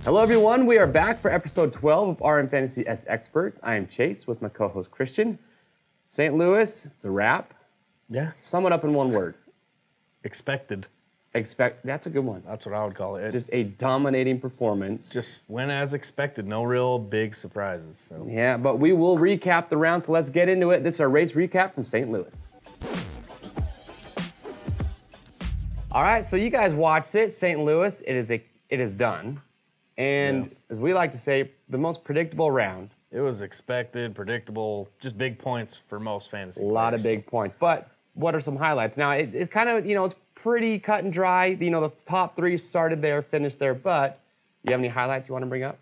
Hello everyone, we are back for episode 12 of RMFantasy SXperts. I am Chase with my co-host Christian. St. Louis, it's a wrap. Yeah. Sum it up in one word. Expected. That's a good one. That's what I would call it. Just a dominating performance. Just went as expected. No real big surprises. So. Yeah, but we will recap the round, so let's get into it. This is our race recap from St. Louis. All right, so you guys watched it. St. Louis, it is done. And as we like to say, the most predictable round. It was expected, predictable, just big points for most fantasy players. A lot of big points. But what are some highlights? Now, it kind of, it's pretty cut and dry. The top three started there, finished there. But you have any highlights you want to bring up?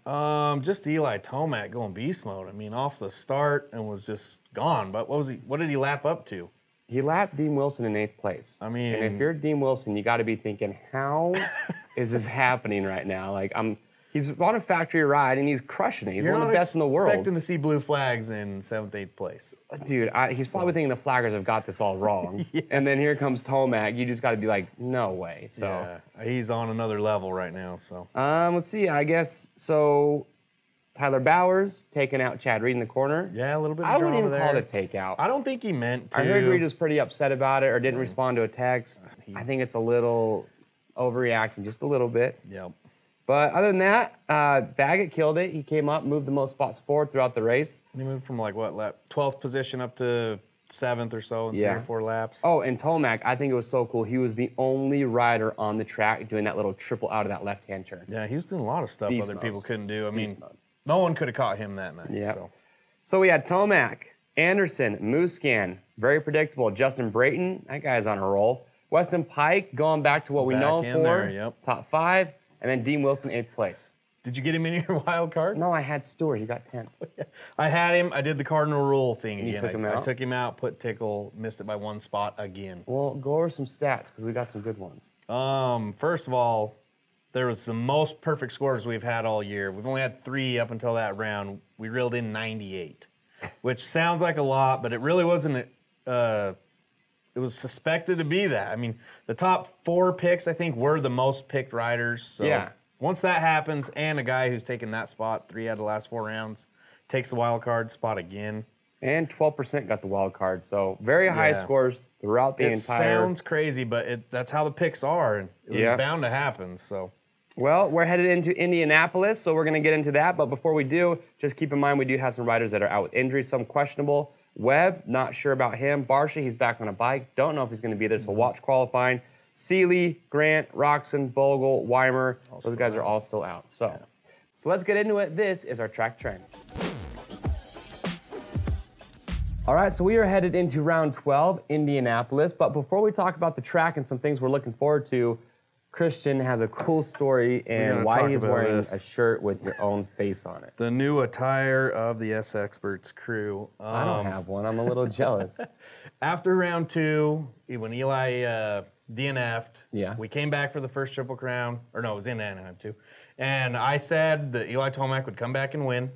Just Eli Tomac going beast mode. I mean, off the start and was just gone. But what did he lap up to? He lapped Dean Wilson in 8th place. I mean... And if you're Dean Wilson, you got to be thinking, how is this happening right now? He's on a factory ride, and he's crushing it. He's one of the best in the world. You're not expecting to see blue flags in 7th, 8th place. Dude, he's probably thinking the flaggers have got this all wrong. Yeah. And then here comes Tomac. You just got to be like, no way. So yeah, he's on another level right now. So let's see. I guess, so Tyler Bowers taking out Chad Reed in the corner. Yeah, a little bit of I drama wouldn't even there. call it a takeout. I don't think he meant to. I heard Reed was pretty upset about it or didn't respond to a text. I think it's a little overreacting, just a little bit. Yep. But other than that, Baggett killed it. He came up, moved the most spots forward throughout the race. He moved from lap 12th position up to 7th or so in 3 or 4 laps. Oh, and Tomac, I think it was so cool. He was the only rider on the track doing that little triple out of that left-hand turn. Yeah, he was doing a lot of stuff other people couldn't do. I mean, mode. No one could have caught him that night. Yeah. So we had Tomac, Anderson, Musquin, very predictable. Justin Brayton, that guy's on a roll. Weston Pike going back to what we know him for. There, yep. Top 5. And then Dean Wilson, 8th place. Did you get him in your wild card? No, I had Stewart. He got 10th. I had him. I did the Cardinal Rule thing again. You took him out? I took him out, put Tickle, missed it by 1 spot again. Well, go over some stats because we got some good ones. First of all, there was the most perfect scores we've had all year. We've only had 3 up until that round. We reeled in 98, which sounds like a lot, but it really wasn't. It was suspected to be that. I mean, the top 4 picks, I think, were the most picked riders. So yeah. Once that happens, and a guy who's taken that spot 3 out of the last 4 rounds takes the wild card spot again. And 12% got the wild card. So very high scores throughout the entire... It sounds crazy, but that's how the picks are. And it was bound to happen, so... Well, we're headed into Indianapolis, so we're going to get into that. But before we do, just keep in mind we do have some riders that are out with injury, some questionable. Webb, not sure about him. Barsha, he's back on a bike. Don't know if he's going to be there, so watch qualifying. Seeley, Grant, Roxon, Bogle, Weimer, those guys are all still out. So let's get into it. This is our track trend. All right, so we are headed into round 12, Indianapolis. But before we talk about the track and some things we're looking forward to, Christian has a cool story and why he's wearing a shirt with your own face on it. The new attire of the SXperts crew. I don't have one. I'm a little jealous. After round 2, when Eli DNF'd, we came back for the first Triple Crown. Or no, it was in Anaheim too. And I said that Eli Tomac would come back and win.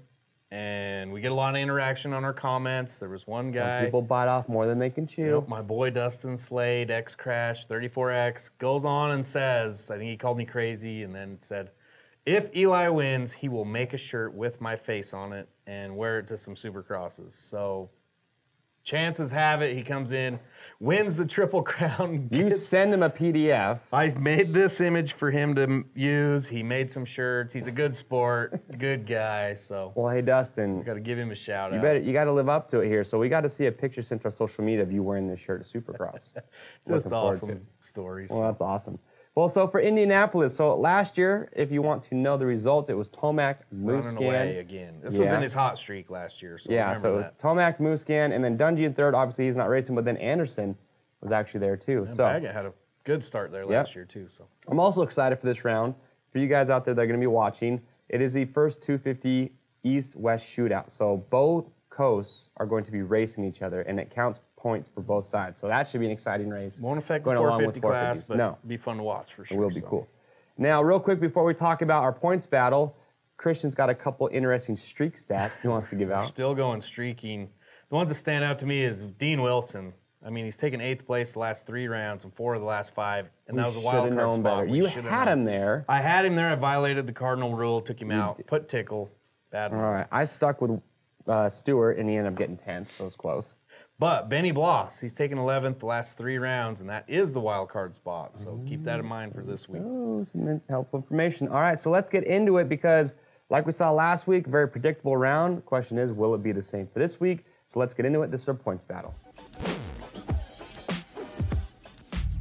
And we get a lot of interaction on our comments. There was one guy. Some people bite off more than they can chew. My boy Dustin Slade, X-Crash, 34X, goes on and says, I think he called me crazy, and then said, if Eli wins, he will make a shirt with my face on it and wear it to some Supercrosses. So chances have it, he comes in, wins the Triple Crown. You send him a PDF. I made this image for him to use. He made some shirts. He's a good sport, good guy. So, well, hey, Dustin. Got to give him a shout out. You got to live up to it here. So we got to see a picture sent to our social media of you wearing this shirt at Supercross. Just awesome stories. Well, that's awesome. Well, so for Indianapolis, so last year, if you want to know the result, it was Tomac, Musquin. Running away again. This was in his hot streak last year, so so it was Tomac, Musquin, and then Dungey in 3rd. Obviously, he's not racing, but then Anderson was actually there too. And so Baggett had a good start there last year too. So I'm also excited for this round. For you guys out there that are going to be watching, it is the first 250 East-West shootout. So both coasts are going to be racing each other, and it counts points for both sides. So that should be an exciting race. Won't affect the 450 class, but it'll be fun to watch for sure. It will be cool. Now, real quick before we talk about our points battle, Christian's got a couple interesting streak stats he wants to give out. We're still going streaking. The ones that stand out to me is Dean Wilson. I mean, he's taken 8th place the last 3 rounds and 4 of the last 5, and that was a Should've wild card known spot. better. You had him there. I had him there. I violated the cardinal rule, took him out, put Tickle. Bad All move. right, I stuck with Stewart, and he ended up getting 10th, so it was close. But Benny Bloss, he's taken 11th the last 3 rounds, and that is the wild card spot. So keep that in mind for this week. Oh, some helpful information. All right, so let's get into it because, like we saw last week, very predictable round. The question is, will it be the same for this week? So let's get into it. This is our points battle.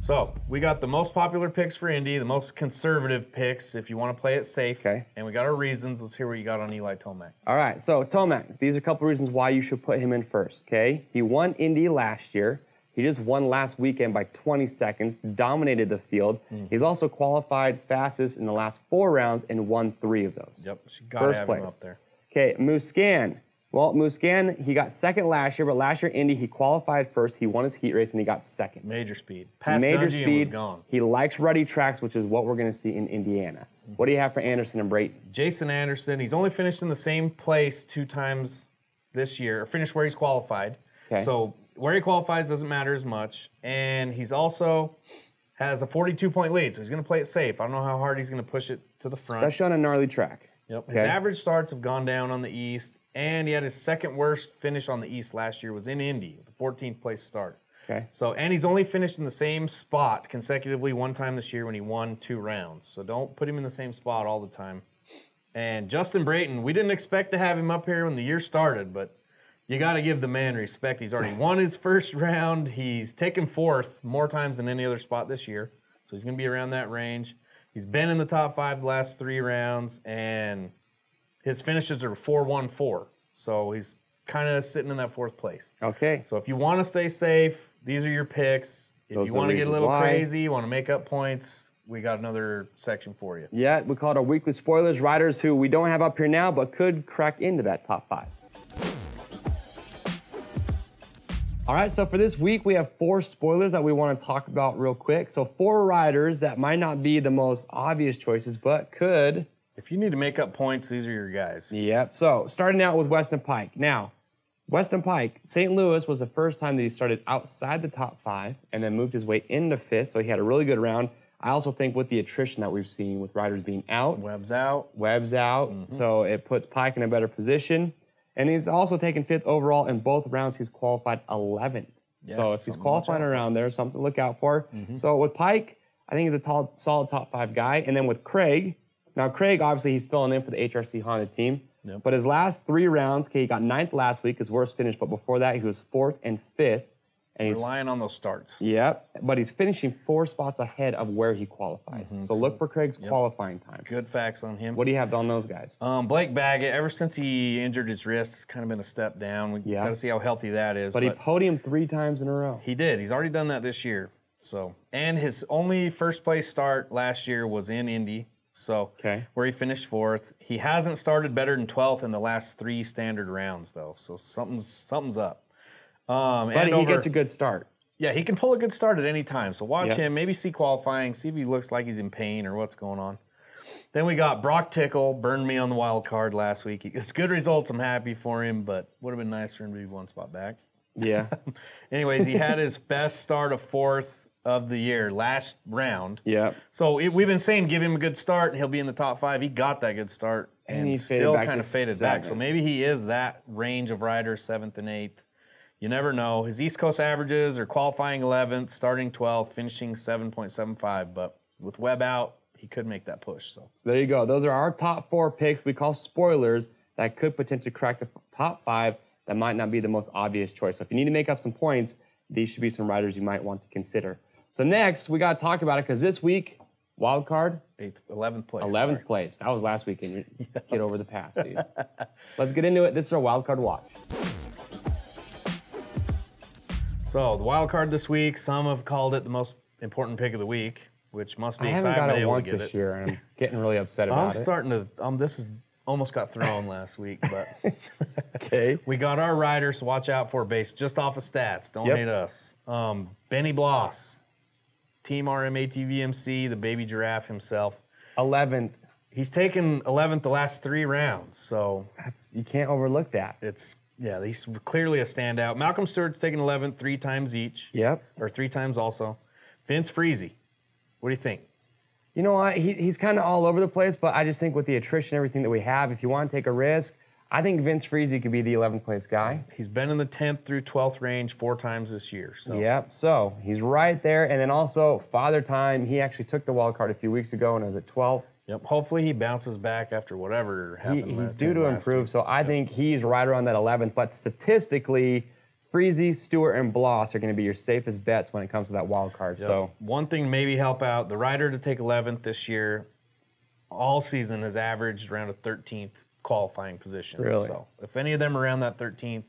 So we got the most popular picks for Indy, the most conservative picks if you want to play it safe. Okay. And we got our reasons. Let's hear what you got on Eli Tomac. All right, so Tomac, these are a couple reasons why you should put him in first, okay? He won Indy last year. He just won last weekend by 20 seconds, dominated the field. He's also qualified fastest in the last 4 rounds and won 3 of those. Yep, she got to have him up there. Okay, Muscan. Well, Muscan, he got second last year, but last year Indy, he qualified first. He won his heat race, and he got second. Major speed. Past Major Dungy speed. was gone. He likes ruddy tracks, which is what we're going to see in Indiana. What do you have for Anderson and Brayton? Jason Anderson, he's only finished in the same place 2 times this year, or finished where he's qualified. Okay. So where he qualifies doesn't matter as much. And he's also has a 42-point lead, so he's going to play it safe. I don't know how hard he's going to push it to the front. Especially on a gnarly track. Yep. His average starts have gone down on the East, and he had his second worst finish on the East last year was in Indy, the 14th place start. Okay. So, and he's only finished in the same spot consecutively 1 time this year when he won 2 rounds. So don't put him in the same spot all the time. And Justin Brayton, we didn't expect to have him up here when the year started, but you got to give the man respect. He's already won his first round. He's taken 4th more times than any other spot this year. So he's going to be around that range. He's been in the top 5 the last 3 rounds, and his finishes are 4-1-4. So he's kind of sitting in that 4th place. Okay. So if you want to stay safe, these are your picks. If you want to get a little crazy, you want to make up points, we got another section for you. Yeah, we call it our weekly spoilers, riders who we don't have up here now, but could crack into that top 5. All right, so for this week, we have 4 spoilers that we want to talk about real quick. So 4 riders that might not be the most obvious choices, but could. If you need to make up points, these are your guys. Yep. So starting out with Weston Pike. Now, Weston Pike, St. Louis was the first time that he started outside the top 5 and then moved his way into 5th, so he had a really good round. I also think with the attrition that we've seen with riders being out. Webb's out. So it puts Pike in a better position. And he's also taken 5th overall in both rounds. He's qualified 11th. Yeah, so if he's qualifying around there, something to look out for. So with Pike, I think he's a solid top 5 guy. And then with Craig, now Craig, obviously, he's filling in for the HRC Honda team. Yep. But his last 3 rounds, okay, he got 9th last week, his worst finish. But before that, he was 4th and 5th. And he's relying on those starts. Yep, but he's finishing 4 spots ahead of where he qualifies. So look for Craig's qualifying time. Good facts on him. What do you have on those guys? Blake Baggett, ever since he injured his wrist, it's kind of been a step down. We got to see how healthy that is. But he podiumed 3 times in a row. He did. He's already done that this year. So, and his only first place start last year was in Indy. So, where he finished 4th. He hasn't started better than 12th in the last 3 standard rounds, though. So something's up. But he gets a good start. Yeah, he can pull a good start at any time. So watch him, maybe see qualifying, see if he looks like he's in pain or what's going on. Then we got Brock Tickle, burned me on the wild card last week. It's good results, I'm happy for him, but would have been nice for him to be 1 spot back. Yeah. Anyways, he had his best start of 4th of the year last round. Yeah. So we've been saying give him a good start and he'll be in the top 5. He got that good start and he still kind of faded back. So maybe he is that range of riders, 7th and 8th. You never know. His East Coast averages are qualifying 11th, starting 12th, finishing 7.75. But with Webb out, he could make that push. So there you go. Those are our top 4 picks we call spoilers that could potentially crack the top 5 that might not be the most obvious choice. So if you need to make up some points, these should be some riders you might want to consider. So next, we got to talk about it because this week, wild card. 11th place. 11th place. That was last weekend. Get over the past, dude. Let's get into it. This is our wild card watch. So the wild card this week, some have called it the most important pick of the week, which must be exciting. I haven't got it able once to get this it. year, and I'm getting really upset about it. I'm starting to. This is almost got thrown last week, but okay. We got our riders to watch out for based just off of stats. Don't hate us. Benny Bloss, Team RMATV MC, the baby giraffe himself. 11th. He's taken 11th the last 3 rounds, so you can't overlook that. It's Yeah, he's clearly a standout. Malcolm Stewart's taking 11th 3 times each. Yep. Or 3 times also. Vince Freezy, what do you think? You know what? He's kind of all over the place, but I just think with the attrition and everything that we have, if you want to take a risk, I think Vince Freezy could be the 11th place guy. He's been in the 10th through 12th range 4 times this year. So. Yep, so he's right there. And then also, Father Time, he actually took the wild card a few weeks ago and was at 12th. Yep, hopefully he bounces back after whatever happened. He's due to improve, so I think he's right around that 11th. But statistically, Freezy, Stewart, and Bloss are going to be your safest bets when it comes to that wild card. Yep. So one thing maybe help out, the rider to take 11th this year, all season has averaged around a 13th qualifying position. Really? So if any of them are around that 13th,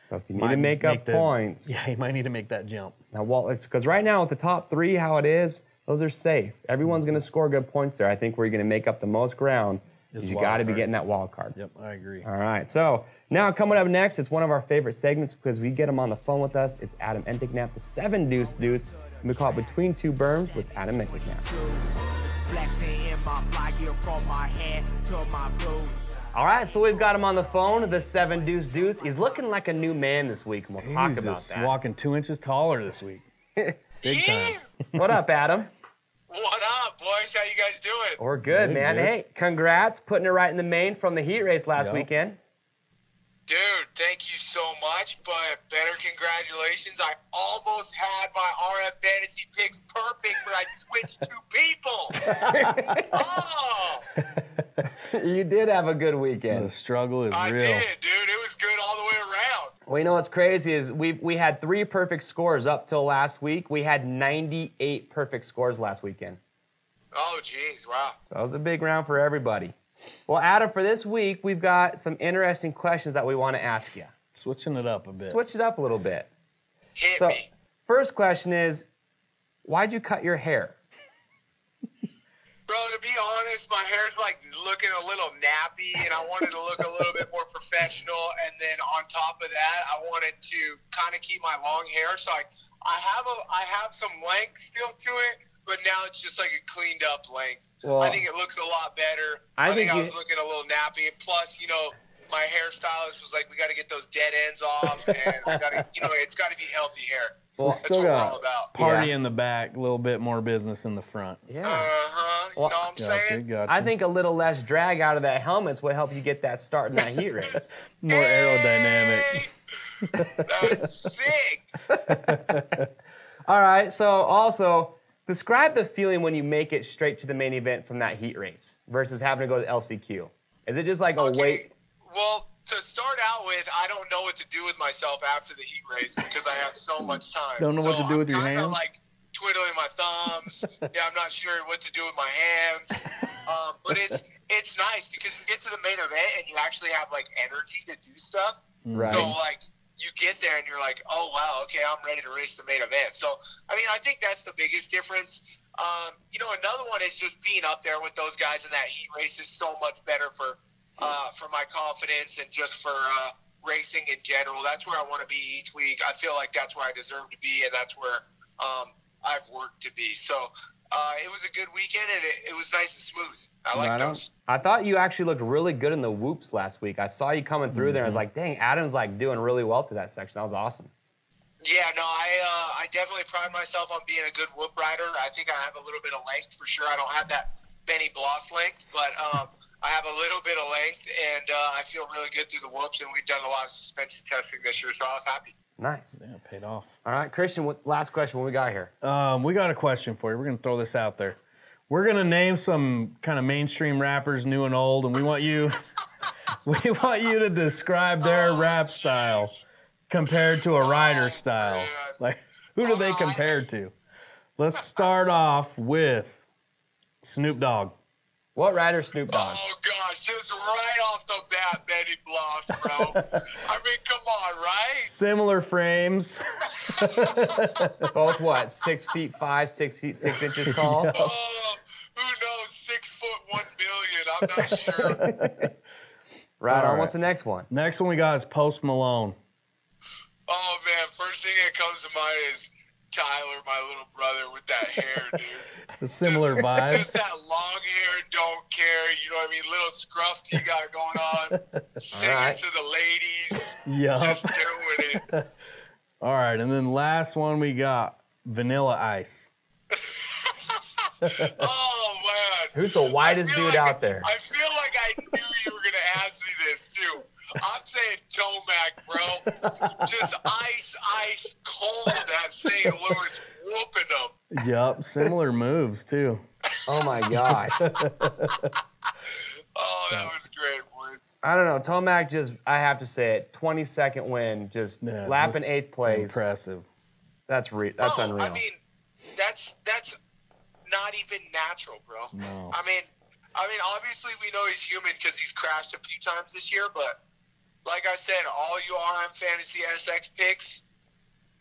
so if you need to make up points. Yeah, you might need to make that jump. Now, well, it's because right now with the top 3, how it is, those are safe. Everyone's going to score good points there. I think where you're going to make up the most ground is you got to be getting that wild card. Yep, I agree. All right, so now coming up next, it's one of our favorite segments because we get him on the phone with us. It's Adam Enticknap, the 7 Deuce Deuce. We call it Between Two Berms with Adam Enticknap. All right, so we've got him on the phone, the 7 Deuce Deuce. He's looking like a new man this week, and we'll talk about just that. Walking 2 inches taller this week. Big time. What up, Adam? What up, boys? How you guys doing? We're good, man. Good. Hey, congrats, putting it right in the main from the heat race last weekend. Dude, thank you so much, but better congratulations. I almost had my RF fantasy picks perfect, but I switched 2 people. Oh! You did have a good weekend. The struggle is real. I did, dude. It was good all the way around. Well, you know what's crazy is we had 3 perfect scores up till last week. We had 98 perfect scores last weekend. Oh, geez, wow. So it was a big round for everybody. Well, Adam, for this week, we've got some interesting questions that we want to ask you. Switching it up a bit. Switch it up a little bit. Hit me. First question is, why'd you cut your hair? Bro, to be honest, my hair's like looking a little nappy, and I wanted to look a little bit more professional. And then on top of that, I wanted to kind of keep my long hair. So I have some length still to it, but now it's just like a cleaned up length. Well, I think it looks a lot better. I think I was looking a little nappy. Plus, you know, my hairstylist was like, we got to get those dead ends off, and we got to, you know, it's got to be healthy hair. Well, that's what we're all about. Party in the back, a little bit more business in the front. Yeah. You know what I'm saying? Gotcha. I think a little less drag out of that helmet's what help you get that start in that heat race. More aerodynamic. That's sick. All right, so also, describe the feeling when you make it straight to the main event from that heat race versus having to go to LCQ. Is it just like a wait? Well, to start out with, I don't know what to do with myself after the heat race because I have so much time. Don't know what to do with your hands? I'm like twiddling my thumbs. Yeah, I'm not sure what to do with my hands. But it's nice because you get to the main event and you actually have like energy to do stuff. Right. So like you get there and you're like, oh wow, okay, I'm ready to race the main event. So I mean, I think that's the biggest difference. You know, another one is just being up there with those guys in that heat race is so much better for my confidence and just for racing in general. That's where I want to be each week. I feel like that's where I deserve to be, and that's where I've worked to be. So it was a good weekend, and it was nice and smooth. I like those. I thought you actually looked really good in the whoops last week. I saw you coming through there. I was like, dang, Adam's like doing really well to that section. That was awesome. Yeah, no, I definitely pride myself on being a good whoop rider. I think I have a little bit of length for sure. I don't have that Benny Bloss length, but I have a little bit of length, and I feel really good through the whoops, and we've done a lot of suspension testing this year, so I was happy. Nice. Yeah, paid off. All right, Christian, last question. What we got here? We got a question for you. We're going to throw this out there. We're going to name some kind of mainstream rappers, new and old, and we want you to describe their rap style compared to a rider style. Man. Like, who do they compare to? Let's start off with Snoop Dogg. What rider Snoop Dogg? Oh, gosh, just right off the bat, Benny Bloss, bro. I mean, come on, right? Similar frames. Both what? 6'5", 6 feet 6 inches tall? Oh, who knows? 6 foot 1 million. I'm not sure. Right on. right. What's the next one? Next one we got is Post Malone. Oh, man, first thing that comes to mind is Tyler, my little brother, with that hair, dude. The similar vibes. Just that long hair, don't care, you know what I mean? Little scruff you got going on. Singing right. to the ladies. Yup. Just doing it. All right, and then last one we got Vanilla Ice. Oh, man. Who's the whitest dude out there? I feel like I knew you were going to ask me this, too. I'm saying Tomac, bro. Just ice cold at St. Louis, whooping them. Yup, similar moves too. Oh my gosh. Oh, that was great, boys. I don't know. Tomac just, I have to say it, 22nd win, just lapping 8th place. Impressive. That's unreal. I mean, that's not even natural, bro. No. I mean, obviously we know he's human because he's crashed a few times this year, but like I said, all you RMFantasySX picks,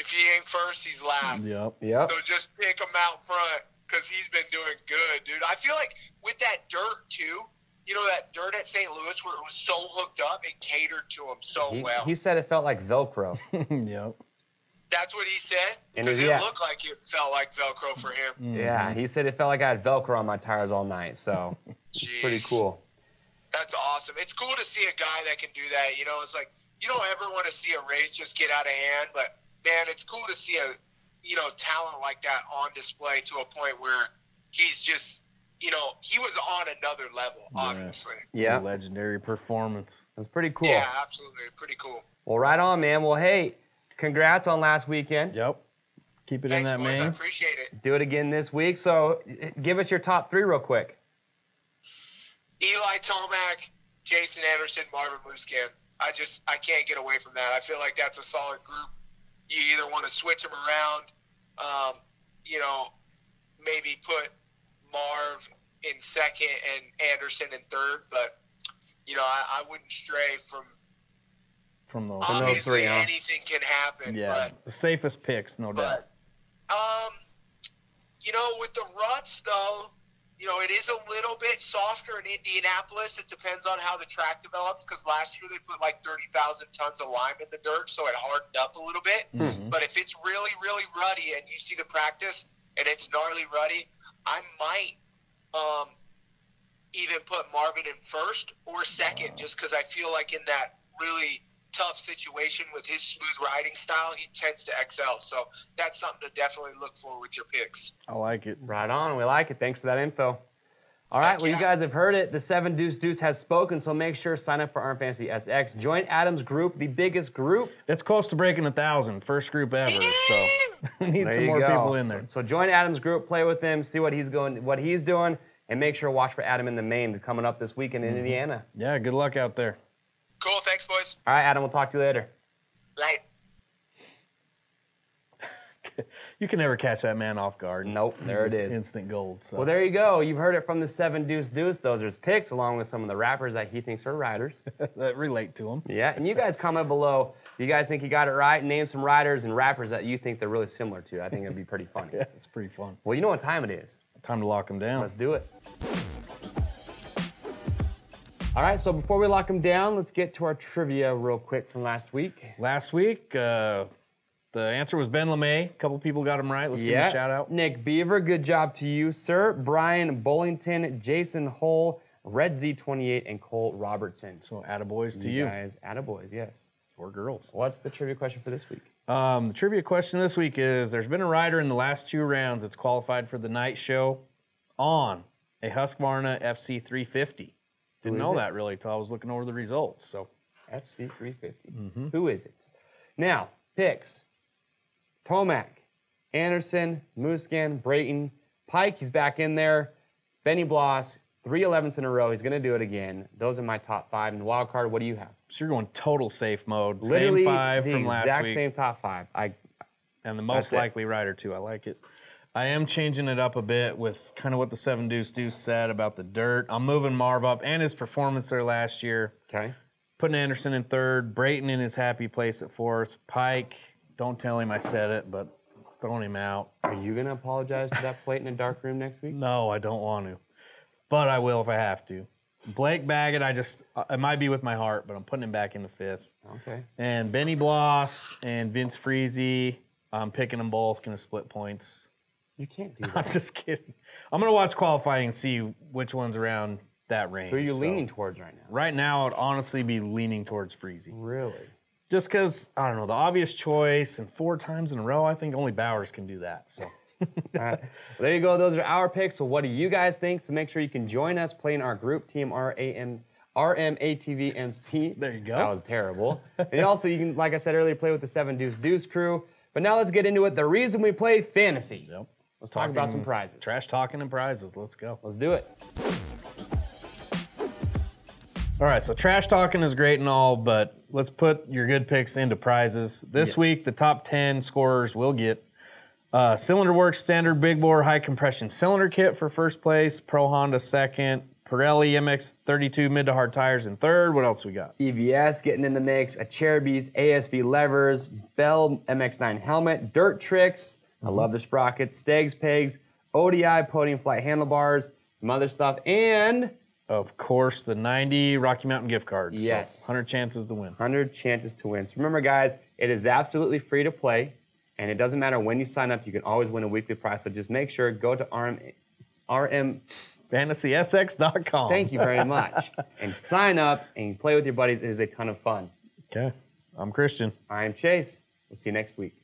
if he ain't first, he's last. Yep. Yep. So just pick him out front because he's been doing good, dude. I feel like with that dirt, too, you know, that dirt at St. Louis where it was so hooked up, it catered to him so well. He said it felt like Velcro. Yep. That's what he said? And Because yeah. it looked like it felt like Velcro for him. Mm-hmm. Yeah, he said it felt like I had Velcro on my tires all night, so Jeez. pretty cool. That's awesome. It's cool to see a guy that can do that. You know, it's like you don't ever want to see a race just get out of hand, but man, it's cool to see a talent like that on display to a point where he's just, he was on another level, obviously. Yeah. Legendary performance. That's pretty cool. Yeah, absolutely. Pretty cool. Well, right on, man. Well, hey, congrats on last weekend. Yep. Keep it Thanks, in that boys. I main. appreciate it. Do it again this week. So give us your top 3 real quick. Eli Tomac, Jason Anderson, Marvin Musquin. I can't get away from that. I feel like that's a solid group. You either want to switch them around, maybe put Marv in second and Anderson in third, but I wouldn't stray From those. obviously 3, huh? anything can happen. Yeah. The safest picks, no doubt. With the ruts though, it is a little bit softer in Indianapolis. It depends on how the track develops because last year they put like 30,000 tons of lime in the dirt, so it hardened up a little bit. Mm-hmm. But if it's really, really ruddy and you see the practice and it's gnarly ruddy, I might even put Marvin in first or second just because I feel like in that really tough situation with his smooth riding style, he tends to excel. So that's something to definitely look for with your picks. I like it. Right on. We like it. Thanks for that info. All right. Well, you guys have heard it. The 7 Deuce has spoken, so make sure to sign up for RMFantasySX. Join Adam's group, the biggest group. It's close to breaking 1,000. First group ever, so we need There some you more go. people in there. So join Adam's group, play with him, see what he's doing, and make sure to watch for Adam in the main coming up this weekend in Indiana. Yeah, good luck out there. Cool. Thanks, boys. All right, Adam. We'll talk to you later. Late. You can never catch that man off guard. Nope. There it He's is. Instant gold. So. Well, there you go. You've heard it from the 7 Deuce. Those are his picks, along with some of the rappers that he thinks are riders. that relate to him. Yeah, and you guys comment below. If you guys think you got it right, name some riders and rappers that you think they're really similar to. I think it'd be pretty funny. Yeah, it's pretty fun. Well, you know what time it is. Time to lock him down. Let's do it. All right, so before we lock them down, let's get to our trivia real quick from last week. Last week, the answer was Ben LeMay. A couple people got him right. Let's give him a shout out. Nick Beaver, good job to you, sir. Brian Bullington, Jason Hull, Red Z28, and Cole Robertson. So attaboys to you. Guys, attaboys, yes. Or girls. What's the trivia question for this week? The trivia question this week is, there's been a rider in the last 2 rounds that's qualified for the night show on a Husqvarna FC350. Didn't know that really until I was looking over the results. So FC350. Who is it? Now, picks. Tomac, Anderson, Musquin, Brayton, Pike, he's back in there. Benny Bloss, 3 11s in a row. He's going to do it again. Those are my top 5. And wild card, what do you have? So you're going total safe mode. Literally same 5 the from last exact week. same top 5. And the most likely rider, too. I like it. I am changing it up a bit with kind of what the 7 Deuce said about the dirt. I'm moving Marv up and his performance there last year. Okay. Putting Anderson in 3rd. Brayton in his happy place at 4th. Pike, don't tell him I said it, but throwing him out. Are you going to apologize to that plate in a dark room next week? No, I don't want to. But I will if I have to. Blake Baggett, it might be with my heart, but I'm putting him back in the 5th. Okay. And Benny Bloss and Vince Freezy, I'm picking them both, going to split points. You can't do I'm that. just kidding. I'm going to watch qualifying and see which one's around that range. Who are you leaning towards right now? Right now, I'd honestly be leaning towards Freezy. Really? Just because, I don't know, the obvious choice and 4 times in a row, I think only Bowers can do that. So. All right. Well, there you go. Those are our picks. So what do you guys think? So make sure you can join us playing our group, Team RMATVMC. There you go. That was terrible. And also, you can, like I said earlier, play with the 7 Deuce Deuce crew. But now let's get into it. The reason we play fantasy. Yep. Let's talk about some prizes. Trash talking and prizes. Let's go. Let's do it. All right, so trash talking is great and all, but let's put your good picks into prizes. This week, the top 10 scorers will get Cylinder Works Standard Big Bore High Compression Cylinder Kit for first place, Pro Honda second, Pirelli MX32 mid to hard tires in third. What else we got? EVS getting in the mix, a Cherubies ASV levers, Bell MX9 helmet, Dirt Tricks, I love the sprockets, Stegs Pegs, ODI Podium Flight handlebars, some other stuff, and of course, the 90 Rocky Mountain gift cards. Yes. So 100 chances to win. 100 chances to win. So remember, guys, it is absolutely free to play, and it doesn't matter when you sign up. You can always win a weekly prize. So just make sure, go to RMFantasySX.com. Thank you very much. And sign up and play with your buddies. It is a ton of fun. Okay. I'm Christian. I am Chase. We'll see you next week.